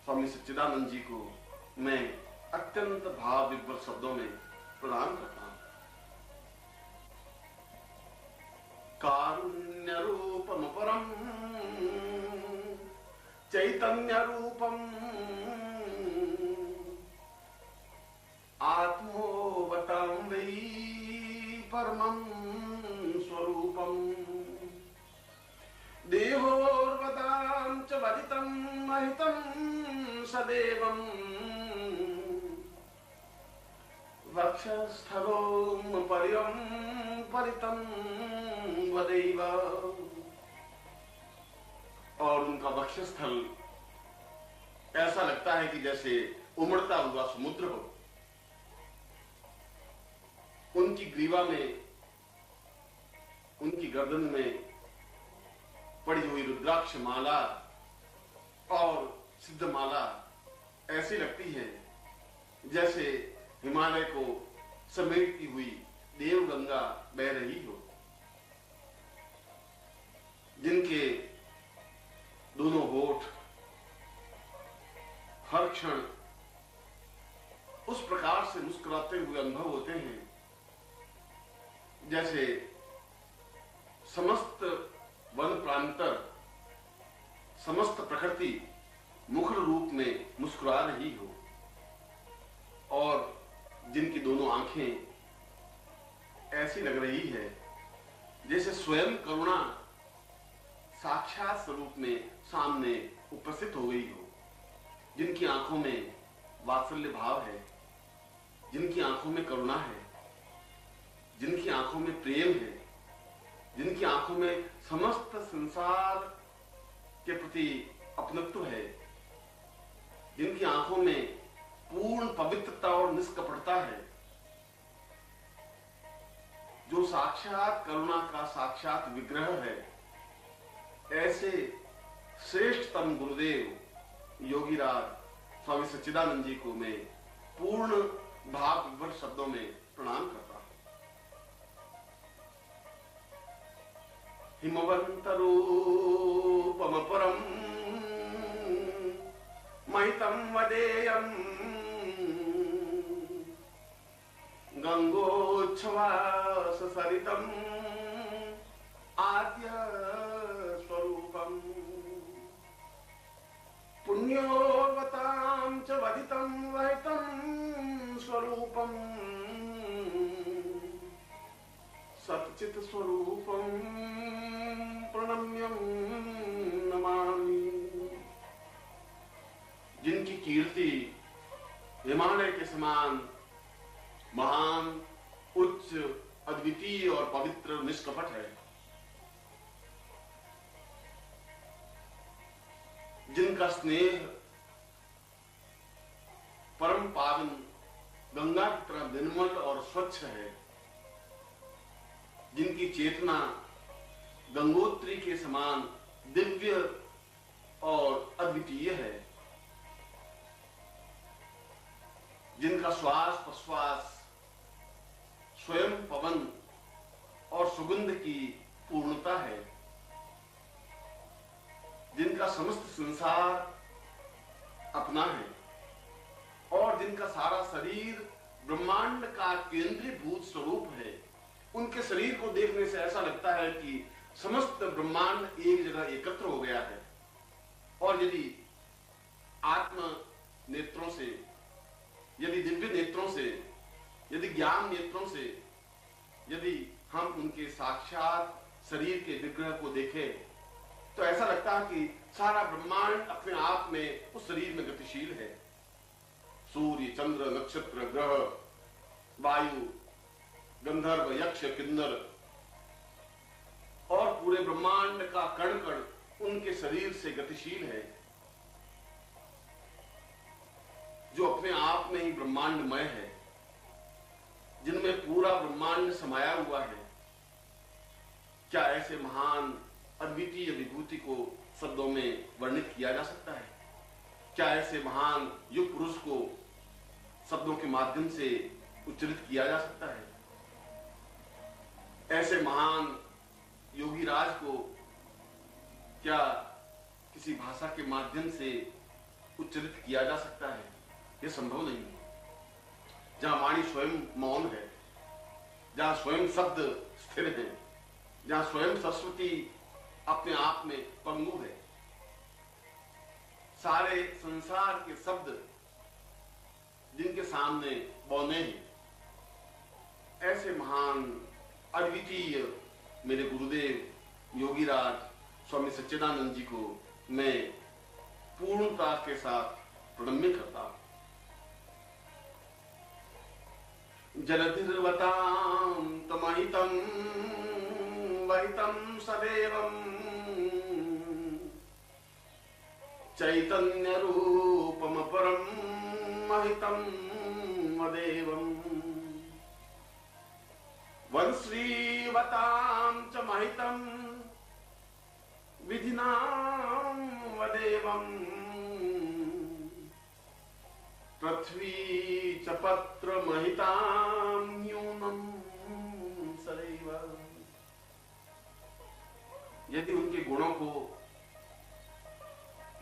स्वामी सच्चिदानंद जी को मैं अत्यंत भाव विभोर शब्दों में प्रणाम करता हूं। कारुण्य रूपम परम चैतन्य रूपम आत्मोवतां वै परमं स्वरूपम देहोर्वतां च वदितं महितं सदेवं वक्षस्थलों परिरं परितं वदैव। और उनका वक्षस्थल ऐसा लगता है कि जैसे उमड़ता हुआ समुद्र हो। उनकी ग्रीवा में, उनकी गर्दन में पड़ी हुई रुद्राक्ष माला और सिद्ध माला ऐसी लगती है जैसे हिमालय को समेटती हुई देवगंगा बह रही हो। जिनके दोनों होठ हर क्षण उस प्रकार से मुस्कुराते हुए अनुभव होते हैं जैसे समस्त वन प्रांतर, समस्त प्रकृति मुखर रूप में मुस्कुरा रही हो। और जिनकी दोनों आंखें ऐसी लग रही है जैसे स्वयं करुणा साक्षात स्वरूप में सामने उपस्थित हो गई हो। जिनकी आंखों में वात्सल्य भाव है, जिनकी आंखों में करुणा है, जिनकी आंखों में प्रेम है, जिनकी आंखों में समस्त संसार के प्रति अपनत्व है, जिनकी आंखों में पूर्ण पवित्रता और निष्कपटता है, जो साक्षात करुणा का साक्षात विग्रह है, ऐसे श्रेष्ठतम गुरुदेव योगीराज स्वामी सच्चिदानंद जी को मैं पूर्ण भाव विभोर शब्दों में प्रणाम करता हूं। हिमवंत रूपम परम महितं वदेयं गंगोच्छ्वास सरितं आद्य स्वरूपम पुण्योर्वतां च वदितं वहितं स्वरूपम सच्चित् स्वरूपम प्रणम्यं नमामि। जिनकी कीर्ति हिमालय के समान महान, उच्च, अद्वितीय और पवित्र निष्कपट है, जिनका स्नेह परम पावन गंगा की तरह निर्मल और स्वच्छ है, जिनकी चेतना गंगोत्री के समान दिव्य और अद्वितीय है, जिनका श्वास प्रश्वास स्वयं पवन और सुगंध की पूर्णता है, जिनका समस्त संसार अपना है और जिनका सारा शरीर ब्रह्मांड का केंद्रीभूत स्वरूप है। उनके शरीर को देखने से ऐसा लगता है कि समस्त ब्रह्मांड एक जगह एकत्र हो गया है। और यदि आत्म नेत्रों से, यदि दिव्य नेत्रों से, यदि ज्ञान नेत्रों से यदि हम उनके साक्षात शरीर के विग्रह को देखें तो ऐसा लगता है कि सारा ब्रह्मांड अपने आप में उस शरीर में गतिशील है। सूर्य, चंद्र, नक्षत्र, ग्रह, वायु, गंधर्व, यक्ष, किन्नर और पूरे ब्रह्मांड का कण कण उनके शरीर से गतिशील है, जो अपने आप में ही ब्रह्मांडमय है, जिनमें पूरा ब्रह्मांड समाया हुआ है। क्या ऐसे महान अद्वितीय विभूति को शब्दों में वर्णित किया जा सकता है? क्या ऐसे महान युग पुरुष को शब्दों के माध्यम से उच्चरित किया जा सकता है? ऐसे महान योगी राज को क्या किसी भाषा के माध्यम से उच्चरित किया जा सकता है, यह संभव नहीं है। जहां वाणी स्वयं मौन है, जहां स्वयं शब्द स्थिर है, जहां स्वयं सरस्वती अपने आप में पंगु है, सारे संसार के शब्द जिनके सामने बौने हैं, ऐसे महान अद्वितीय मेरे गुरुदेव योगीराज स्वामी सच्चिदानंद जी को मैं पूर्णता के साथ प्रणम्य करता हूं। जलधिर्वतां तमहितं वहितं सदेवं चैतन्य रूपमपरं महितं वदेवं वंश्रीवतां च महितं विधिनां वदेवं पृथ्वी च पत्रमहितां न्यूनं सदैव। यदि उनके गुणों को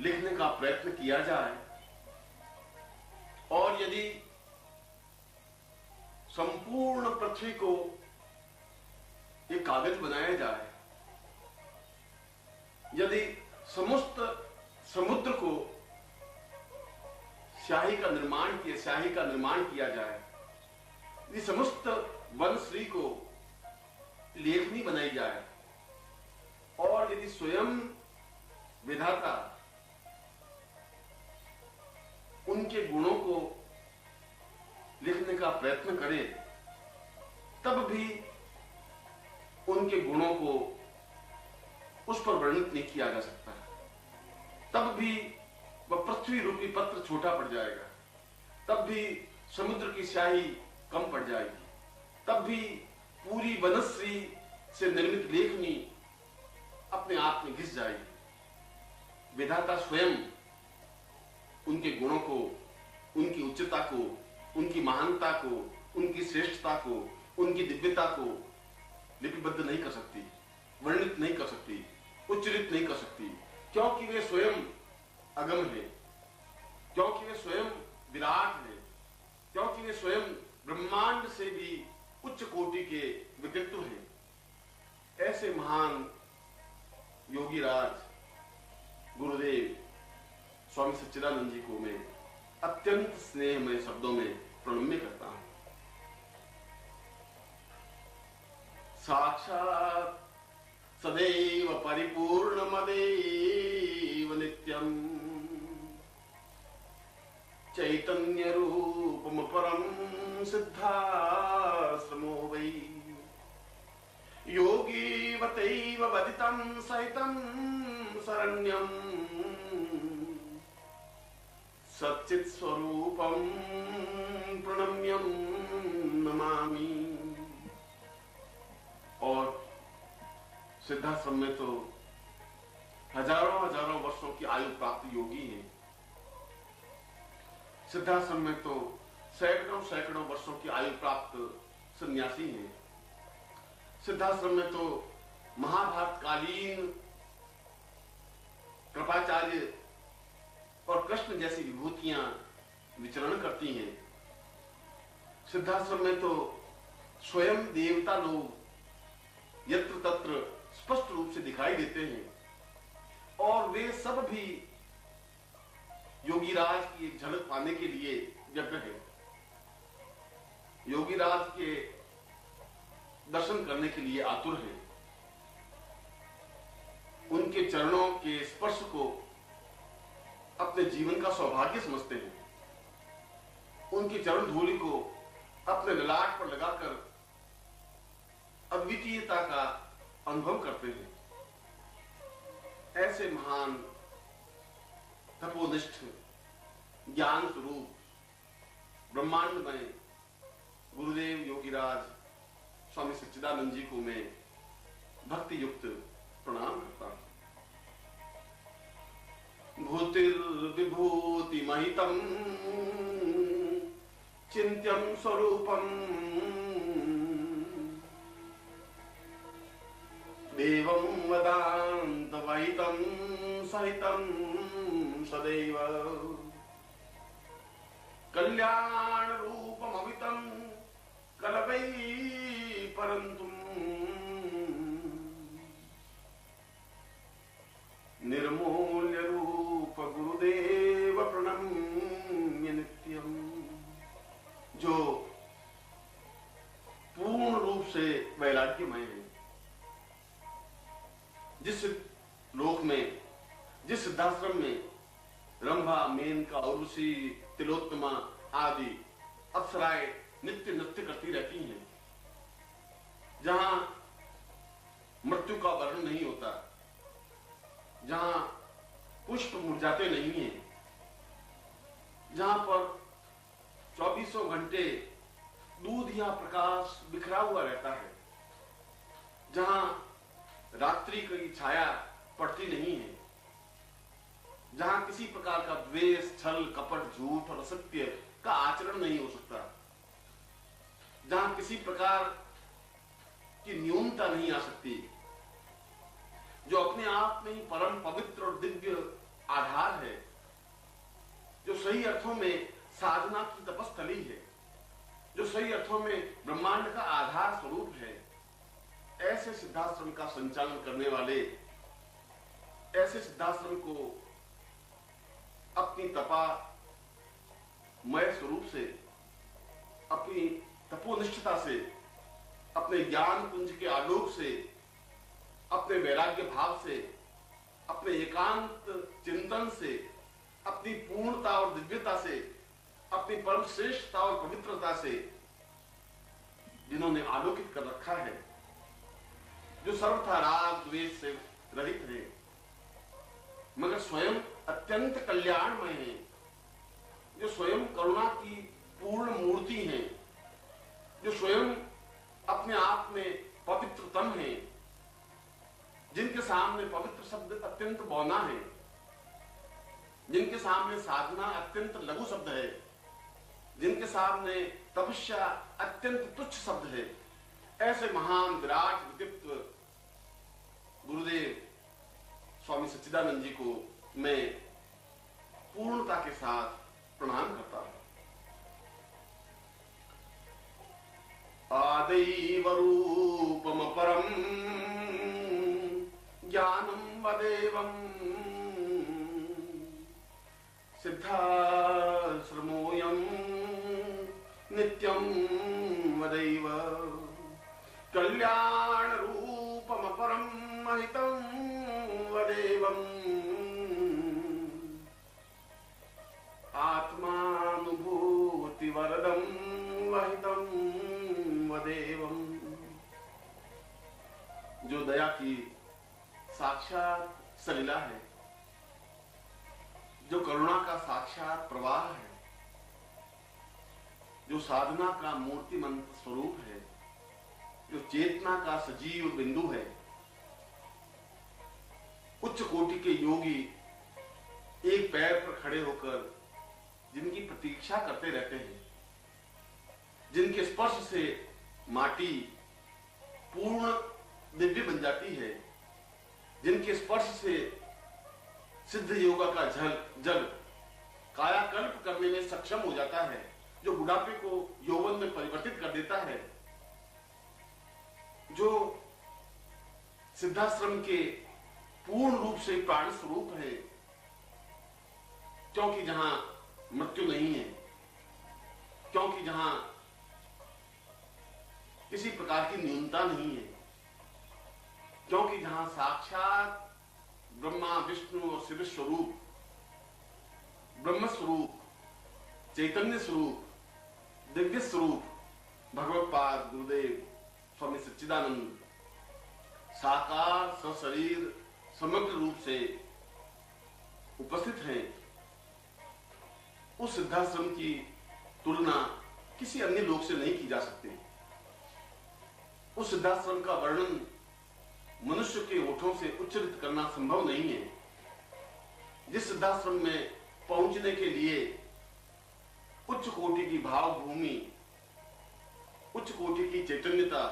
लिखने का प्रयत्न किया जाए और यदि संपूर्ण पृथ्वी को एक कागज बनाया जाए, यदि समस्त समुद्र को स्याही का निर्माण किया जाए, यदि समस्त वनश्री को लेखनी बनाई जाए और यदि स्वयं विधाता उनके गुणों को लिखने का प्रयत्न करे, तब भी उनके गुणों को उस पर वर्णित नहीं किया जा सकता। तब भी वह पृथ्वी रूपी पत्र छोटा पड़ जाएगा, तब भी समुद्र की स्याही कम पड़ जाएगी, तब भी पूरी वनश्री से निर्मित लेखनी अपने आप में घिस जाएगी। विधाता स्वयं उनके गुणों को, उनकी उच्चता को, उनकी महानता को, उनकी श्रेष्ठता को, उनकी दिव्यता को लिपिबद्ध नहीं कर सकती, वर्णित नहीं कर सकती, उच्चरित नहीं कर सकती, क्योंकि वे स्वयं अगम है, क्योंकि वे स्वयं विराट है, क्योंकि वे स्वयं ब्रह्मांड से भी उच्च कोटि के व्यक्तित्व हैं। ऐसे महान योगीराज गुरुदेव स्वामी सच्चिदानंद जी को मैं अत्यंत स्नेहमय शब्दों में प्रणम्य करता हूं। साक्षात् सदैव परिपूर्णमदेव नित्यम् चैतन्य रूपम परम सिद्धाश्रमो वै योगीवतैव वदितं सहितं शरण्यं सच्चित् स्वरूपं प्रणम्यं नमामि। और सिद्धाश्रम में तो हजारों वर्षों की आयु प्राप्त योगी हैं। सिद्धाश्रम में तो सैकड़ों वर्षों की आयु प्राप्त सन्यासी हैं। सिद्धाश्रम में तो महाभारत कालीन कृपाचार्य और कृष्ण जैसी विभूतियां विचरण करती हैं। सिद्धाश्रम में तो स्वयं देवता लोग यत्र तत्र स्पष्ट रूप से दिखाई देते हैं और वे सब भी योगीराज की एक झलक पाने के लिए व्यग्र है, योगीराज के दर्शन करने के लिए आतुर है, उनके चरणों के स्पर्श को अपने जीवन का सौभाग्य समझते हैं, उनकी चरण धूलि को अपने ललाट पर लगाकर अद्वितीयता का अनुभव करते हैं। ऐसे महान तपोनिष्ठ ज्ञान स्वरूप ब्रह्मांडमय गुरुदेव योगीराज स्वामी सच्चिदानंद जी को मैं भक्ति युक्त प्रणाम करता हूं। भूतिर्विभूति महितं चिन्त्यं स्वरूपं देवं वदान्त वहितं सहितं सदैव कल्याण रूपम अमितम कलवै परंतु निर्मूल्य रूप गुरुदेव प्रणम्य नित्यम। जो पूर्ण रूप से वैराग्यमय है, जिस लोक में, जिस सिद्धाश्रम में रंभा, मेनका, उर्वशी, तिलोत्तमा आदि अप्सराएं नित्य नृत्य करती रहती हैं, जहां मृत्यु का वर्णन नहीं होता, जहां पुष्प मुरझाते नहीं हैं, जहां पर 24 घंटे दूध या प्रकाश बिखरा हुआ रहता है, जहां रात्रि की छाया पड़ती नहीं है, जहां किसी प्रकार का द्वेष, छल, कपट, झूठ और असत्य का आचरण नहीं हो सकता, जहां किसी प्रकार की न्यूनता नहीं आ सकती, जो अपने आप में ही परम पवित्र और दिव्य आधार है, जो सही अर्थों में साधना की तपस्थली है, जो सही अर्थों में ब्रह्मांड का आधार स्वरूप है, ऐसे सिद्धाश्रम का संचालन करने वाले, ऐसे सिद्धाश्रम को अपनी तपामय स्वरूप से, अपनी तपोनिष्ठता से, अपने ज्ञान पुंज के आलोक से, अपने वैराग्य भाव से, अपने एकांत चिंतन से, अपनी पूर्णता और दिव्यता से, अपनी परम श्रेष्ठता और पवित्रता से जिन्होंने आलोकित कर रखा है, जो सर्वथा राग द्वेष से रहित है, मगर स्वयं अत्यंत कल्याणमय है, जो स्वयं करुणा की पूर्ण मूर्ति हैं, जो स्वयं अपने आप में पवित्रतम है, जिनके सामने पवित्र शब्द अत्यंत बौना है, जिनके सामने साधना अत्यंत लघु शब्द है, जिनके सामने तपस्या अत्यंत तुच्छ शब्द है, ऐसे महान विराट व्यक्तित्व गुरुदेव स्वामी सच्चिदानंद जी को मैं पूर्णता के साथ प्रणाम करता हूं। आदैव रूपम परम ज्ञानम वदेवम सिद्धाश्रमोऽयं नित्यं वदैव कल्याण रूपम परम महितं वदेवम् आत्मानुभूति वरदं वहितं वदेवम्। जो दया की साक्षात सलीला है, जो करुणा का साक्षात प्रवाह है, जो साधना का मूर्तिमंत स्वरूप है, जो चेतना का सजीव बिंदु है, उच्च कोटि के योगी एक पैर पर खड़े होकर जिनकी प्रतीक्षा करते रहते हैं, जिनके स्पर्श से माटी पूर्ण दिव्य बन जाती है, जिनके स्पर्श से सिद्ध योगा का जल कायाकल्प करने में सक्षम हो जाता है, जो बुढ़ापे को यौवन में परिवर्तित कर देता है, जो सिद्धाश्रम के पूर्ण रूप से प्राण स्वरूप है, क्योंकि जहां मृत्यु नहीं है, क्योंकि जहां किसी प्रकार की न्यूनता नहीं है, क्योंकि जहां साक्षात ब्रह्मा विष्णु और शिव स्वरूप, ब्रह्म स्वरूप, चैतन्य स्वरूप, दिव्य स्वरूप भगवत्पाद गुरुदेव स्वामी सच्चिदानंद साकार सशरीर समग्र रूप से उपस्थित हैं, उस सिद्धाश्रम की तुलना किसी अन्य लोक से नहीं की जा सकती। उस सिद्धाश्रम का वर्णन मनुष्य के होठों से उच्चरित करना संभव नहीं है। जिस सिद्धाश्रम में पहुंचने के लिए उच्च कोटि की भाव भूमि, उच्च कोटि की चैतन्यता,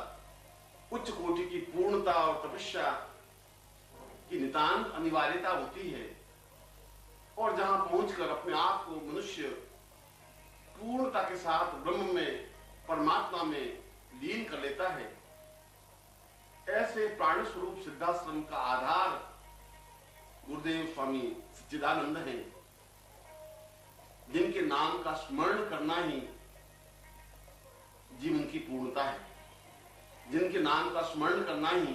उच्च कोटि की पूर्णता और तपस्या की नितांत अनिवार्यता होती है, और जहां पहुंचकर अपने आप को मनुष्य पूर्णता के साथ ब्रह्म में, परमात्मा में लीन कर लेता है, ऐसे प्राण स्वरूप सिद्धाश्रम का आधार गुरुदेव स्वामी सच्चिदानंद हैं, जिनके नाम का स्मरण करना ही जीवन की पूर्णता है, जिनके नाम का स्मरण करना ही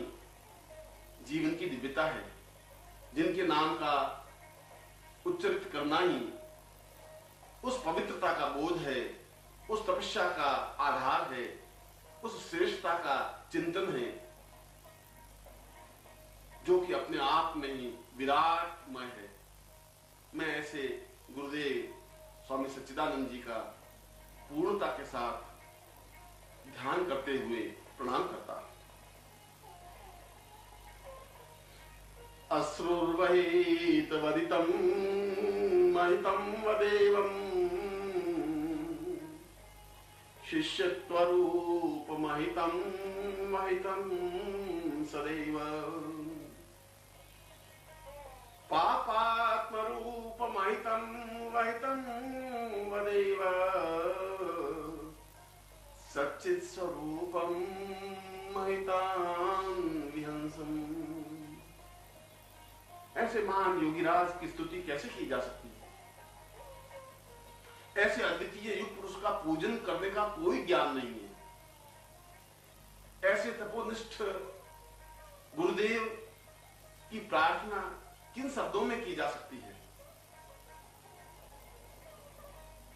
जीवन की दिव्यता है, जिनके नाम का उच्चरित करना ही उस पवित्रता का बोध है, उस तपस्या का आधार है, उस श्रेष्ठता का चिंतन है, जो कि अपने आप में ही विराटमय है। मैं ऐसे गुरुदेव स्वामी सच्चिदानंद जी का पूर्णता के साथ ध्यान करते हुए प्रणाम करता। अश्रुर्वहित वदितं महितं वदेवम् शिष्यत्वरूप महितं महितं सदैव पापात्मरूप महितं महितं वदेव सच्चित् स्वरूपं महितां विहंसम्। ऐसे महान योगीराज की स्तुति कैसे की जा सकती है? ऐसे अद्वितीय युग पुरुष का पूजन करने का कोई ज्ञान नहीं है। ऐसे तपोनिष्ठ गुरुदेव की प्रार्थना किन शब्दों में की जा सकती है?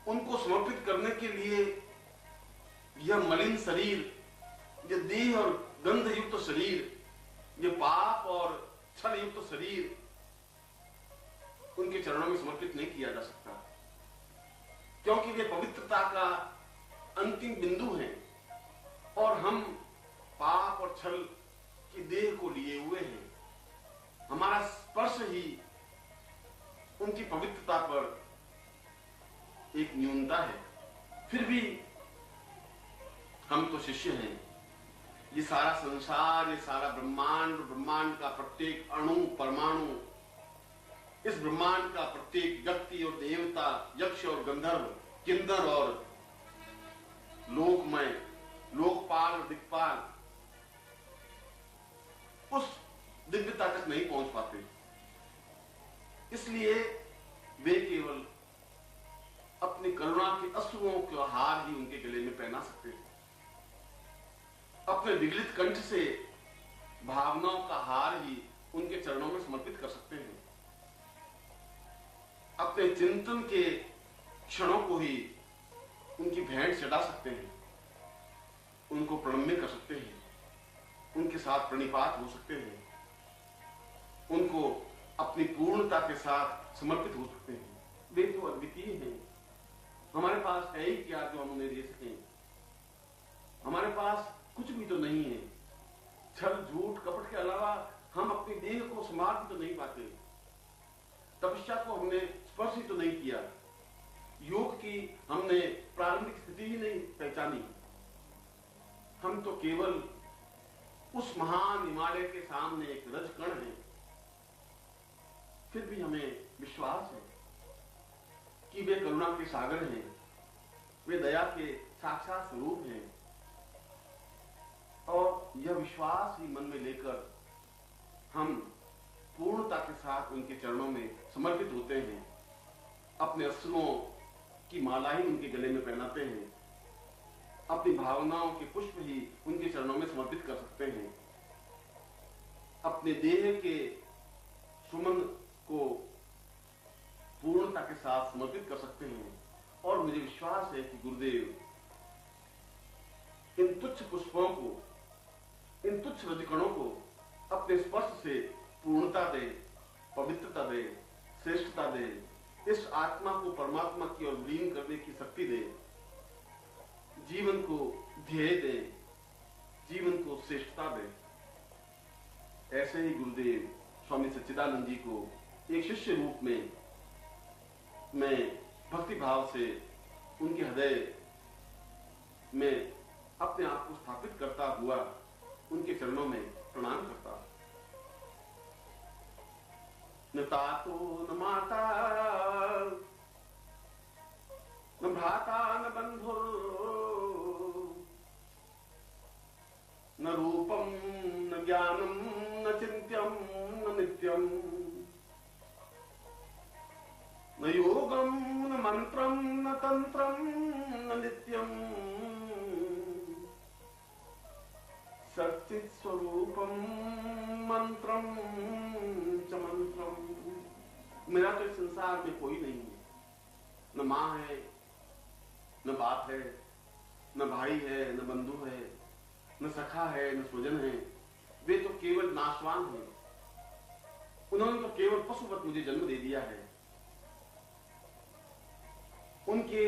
उनको समर्पित करने के लिए यह मलिन शरीर, यह देह और गंध युक्त शरीर, यह पाप और छल युक्त शरीर उनके चरणों में समर्पित नहीं किया जा सकता, क्योंकि वे पवित्रता का अंतिम बिंदु हैं और हम पाप और छल की देह को लिए हुए हैं। हमारा स्पर्श ही उनकी पवित्रता पर एक न्यूनता है। फिर भी हम तो शिष्य हैं। ये सारा संसार, ये सारा ब्रह्मांड, ब्रह्मांड का प्रत्येक अणु परमाणु, इस ब्रह्मांड का प्रत्येक व्यक्ति और देवता, यक्ष और गंधर्व, किन्नर और लोकमय, लोकपाल और दिक्पाल उस दिव्यता तक नहीं पहुंच पाते। इसलिए वे केवल अपनी करुणा के अश्रुओं का हार ही उनके गले में पहना सकते हैं। अपने विगलित कंठ से भावनाओं का हार ही उनके चरणों में समर्पित कर सकते हैं। अपने चिंतन के क्षणों को ही उनकी भेंट चढ़ा सकते हैं, उनको प्रणम्य कर सकते हैं, उनके साथ प्रणिपात हो सकते हैं, उनको अपनी पूर्णता के साथ समर्पित हो सकते हैं। वे तो अद्वितीय हैं। हमारे पास है ही क्या जो हम उन्हें दे सकें? हमारे पास कुछ भी तो नहीं है। छल, झूठ, कपट के अलावा हम अपनी देह को संभाल तो नहीं पाते। तपस्या को हमने स्पर्श ही तो नहीं किया। योग की हमने प्रारंभिक स्थिति ही नहीं पहचानी। हम तो केवल उस महान हिमालय के सामने एक रजकण है। फिर भी हमें विश्वास है कि वे करुणा के सागर हैं, वे दया के साक्षात स्वरूप हैं। और यह विश्वास ही मन में लेकर हम पूर्णता के साथ उनके चरणों में समर्पित होते हैं। अपने अश्रुओं की माला ही उनके गले में पहनाते हैं। अपनी भावनाओं के पुष्प ही उनके चरणों में समर्पित कर सकते हैं। अपने देह के सुमन को पूर्णता के साथ समर्पित कर सकते हैं। और मुझे विश्वास है कि गुरुदेव इन तुच्छ पुष्पों को, इन तुच्छ रजकणों को अपने स्पर्श से पूर्णता दे, पवित्रता दे, श्रेष्ठता दे, इस आत्मा को परमात्मा की ओर लीन करने की शक्ति दे, जीवन को ध्येय दे, जीवन को श्रेष्ठता दे। ऐसे ही गुरुदेव स्वामी सच्चिदानंद जी को एक शिष्य रूप में मैं भक्ति भाव से उनके हृदय में अपने आप को स्थापित करता हुआ उनके चरणों में प्रणाम करता। न तातो न माता न भ्राता न बंधुर न रूपम न ज्ञानम न चिंत्यम न नित्यम न योगम न मंत्रम न तंत्रम न नित्यम सच्चित स्वरूपम मंत्रम च मंत्रम। मेरा तो इस संसार में कोई नहीं है, न मां है, न बाप है, न भाई है, न बंधु है, न सखा है, न स्वजन है। वे तो केवल नाशवान हैं। उन्होंने तो केवल पशुवत मुझे जन्म दे दिया है। उनके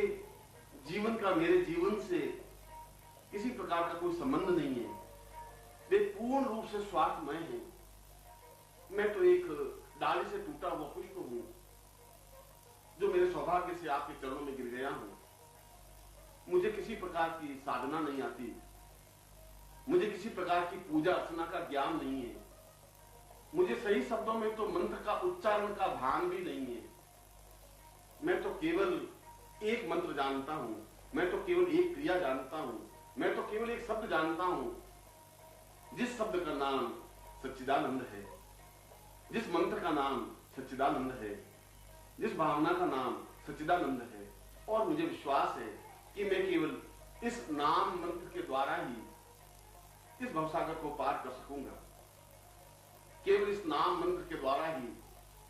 जीवन का मेरे जीवन से किसी प्रकार का कोई संबंध नहीं है। वे पूर्ण रूप से स्वार्थमय हैं। मैं तो एक डाली से टूटा हुआ पुष्प हूं, जो मेरे सौभाग्य से आपके चरणों में गिर गया हूं। मुझे किसी प्रकार की साधना नहीं आती, मुझे किसी प्रकार की पूजा अर्चना का ज्ञान नहीं है। मुझे सही शब्दों में तो मंत्र का उच्चारण का भान भी नहीं है। मैं तो केवल एक मंत्र जानता हूं, मैं तो केवल एक क्रिया जानता हूं, मैं तो केवल एक शब्द जानता हूं, जिस शब्द का नाम सच्चिदानंद है, जिस मंत्र का नाम सच्चिदानंद है, जिस भावना का नाम सच्चिदानंद है। और मुझे विश्वास है कि मैं केवल इस नाम मंत्र के द्वारा ही इस भवसागर को पार कर सकूंगा। केवल इस नाम मंत्र के द्वारा ही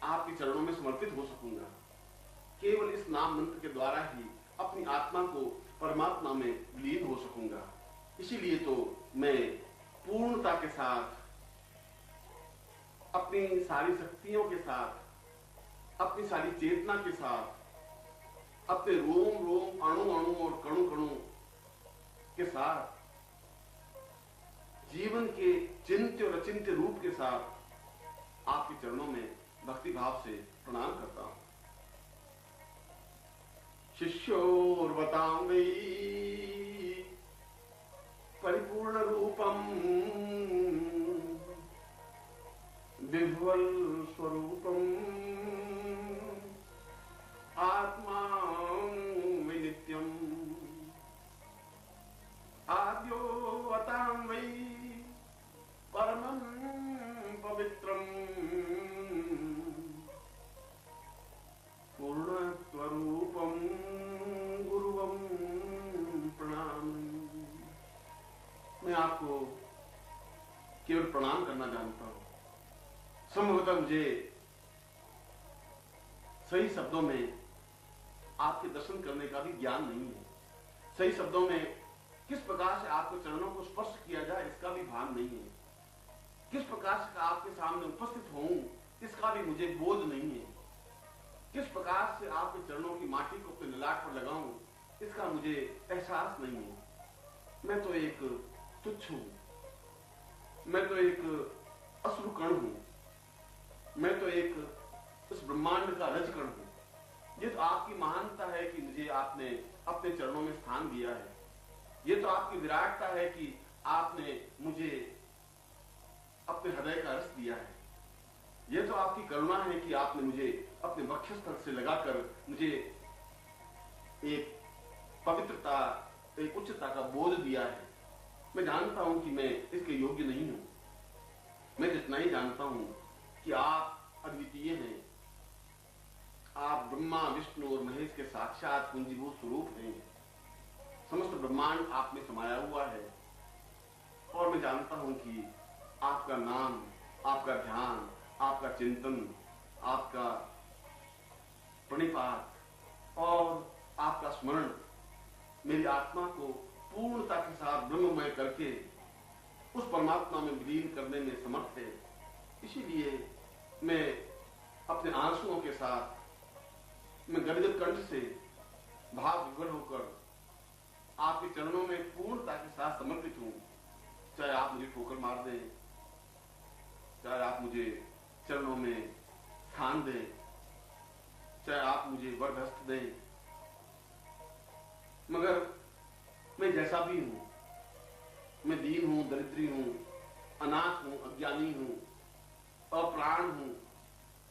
आपके चरणों में समर्पित हो सकूंगा। केवल इस नाम मंत्र के द्वारा ही अपनी आत्मा को परमात्मा में विलीन हो सकूंगा। इसीलिए तो मैं पूर्णता के साथ, अपनी सारी शक्तियों के साथ, अपनी सारी चेतना के साथ, अपने रोम रोम, अणु अणु और कणु कणु के साथ, जीवन के चिंत्य और अचिंत्य रूप के साथ आपके चरणों में भक्ति भाव से प्रणाम करता हूं। शिष्योर्वतां वै परिपूर्ण रूपम विह्वल स्वरूपम आत्मा वै नित्यम आद्यो वतां वै परमं पवित्रम पूर्णत्वरूपम गुरुवं प्रणाम। मैं आपको केवल प्रणाम करना जानता हूं। संभवतः मुझे सही शब्दों में आपके दर्शन करने का भी ज्ञान नहीं है। सही शब्दों में किस प्रकार से आपके चरणों को स्पर्श किया जाए इसका भी भान नहीं है। किस प्रकार से आपके सामने उपस्थित होऊं इसका भी मुझे बोध नहीं है। किस प्रकार से आपके चरणों की माटी को अपने ललाट पर लगाऊं इसका मुझे एहसास नहीं है। मैं तो एक तुच्छ हूं, मैं तो एक अश्रु कण हूं, मैं तो एक इस ब्रह्मांड का रजकण हूं। ये तो आपकी महानता है कि मुझे आपने अपने चरणों में स्थान दिया है। ये तो आपकी विराटता है कि आपने मुझे अपने हृदय का रस दिया है। यह तो आपकी करुणा है कि आपने मुझे अपने वक्षस्थल से लगाकर मुझे एक पवित्रता, एक उच्चता का बोध दिया है। मैं जानता हूं कि मैं इसके योग्य नहीं हूं। मैं जितना ही जानता हूं कि आप अद्वितीय हैं। आप ब्रह्मा, विष्णु और महेश के साक्षात पूंजीभूत स्वरूप हैं। समस्त ब्रह्मांड आप में समाया हुआ है। और मैं जानता हूं कि आपका नाम, आपका ध्यान, आपका चिंतन, आपका प्रणिपात और आपका स्मरण मेरी आत्मा को पूर्णता के साथ ब्रह्ममय करके उस परमात्मा में विलीन करने में समर्थ है। इसीलिए मैं अपने आंसुओं के साथ, मैं गदगद कंठ से भाव विभोर होकर आपके चरणों में पूर्णता के साथ समर्पित हूं। चाहे आप मुझे ठोकर मार दें, चाहे आप मुझे चरणों में स्थान दें, चाहे आप मुझे वरदहस्त दें, मगर मैं जैसा भी हूं, मैं दीन हूं, दरिद्री हूं, अनाथ हूं, अज्ञानी हूं, अप्राण हूं,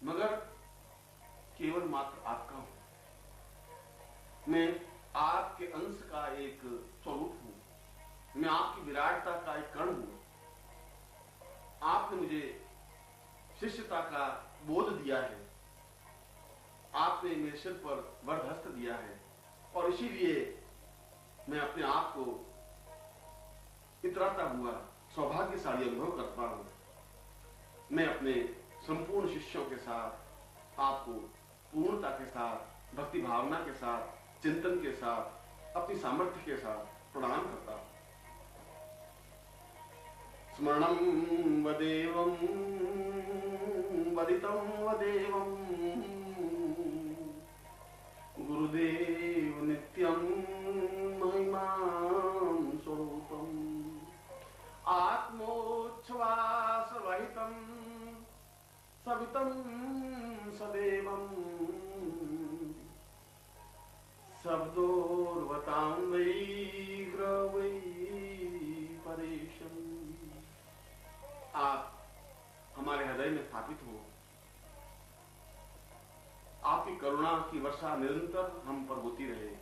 मगर केवल मात्र आपका हूं। मैं आपके अंश का एक स्वरूप हूं, मैं आपकी विराटता का एक कण हूं। आपने मुझे शिष्यता का बोध दिया है, आपने मेरे सिर पर वरदहस्त दिया है, और इसीलिए मैं अपने आप को इतराता हुआ सौभाग्यशाली अनुभव करता हूं। मैं अपने संपूर्ण शिष्यों के साथ आपको पूर्णता के साथ, भक्ति भावना के साथ, चिंतन के साथ, अपनी सामर्थ्य के साथ प्रणाम करता हूं। स्मरणं वदेवं वदितं वदेवं गुरुदेव नित्यं महिमां स्वरूपम् आत्मोच्छ्वास रहितं सवितं सदैवं शब्दोर्वतां वै ग्रवै परेशम्। आप हमारे हृदय में स्थापित हो, आपकी करुणा की वर्षा निरंतर हम पर होती रहे,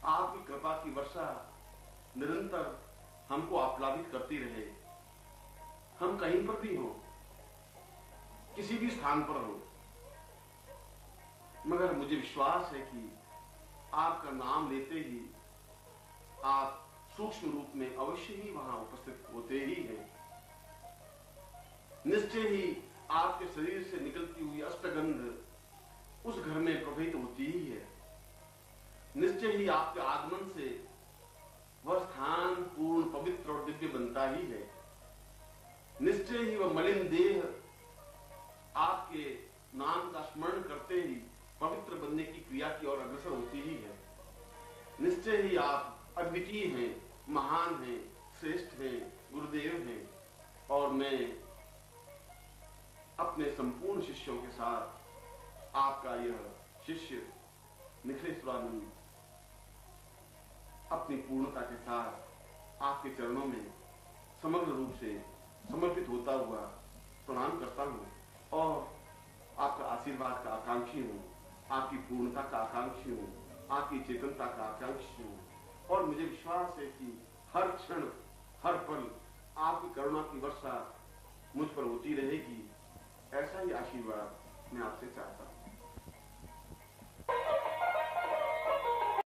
आपकी कृपा की वर्षा निरंतर हमको आप्लावित करती रहे। हम कहीं पर भी हो, किसी भी स्थान पर हो, मगर मुझे विश्वास है कि आपका नाम लेते ही आप सूक्ष्म रूप में अवश्य ही वहां उपस्थित होते ही हैं। निश्चय ही आपके शरीर से निकलती हुई अष्टगंध उस घर में प्रवाहित होती ही है। निश्चय ही आपके आगमन से वह स्थान पूर्ण पवित्र और दिव्य बनता ही है। निश्चय ही वह मलिन देह आपके नाम का स्मरण करते ही पवित्र बनने की क्रिया की ओर अग्रसर होती ही है। निश्चय ही आप अद्वितीय हैं, महान हैं, श्रेष्ठ हैं, गुरुदेव हैं, और मैं अपने संपूर्ण शिष्यों के साथ आपका यह शिष्य निखिलेश्वरानंद अपनी पूर्णता के साथ आपके चरणों में समग्र रूप से समर्पित होता हुआ प्रणाम करता हूं, और आपका आशीर्वाद का आकांक्षी हूं, आपकी पूर्णता का आकांक्षी हूं, आपकी चेतनता का आकांक्षी हूं, और मुझे विश्वास है कि हर क्षण हर पल आपकी करुणा की वर्षा मुझ पर होती रहेगी। ऐसा ही आशीर्वाद मैं आपसे चाहता हूं।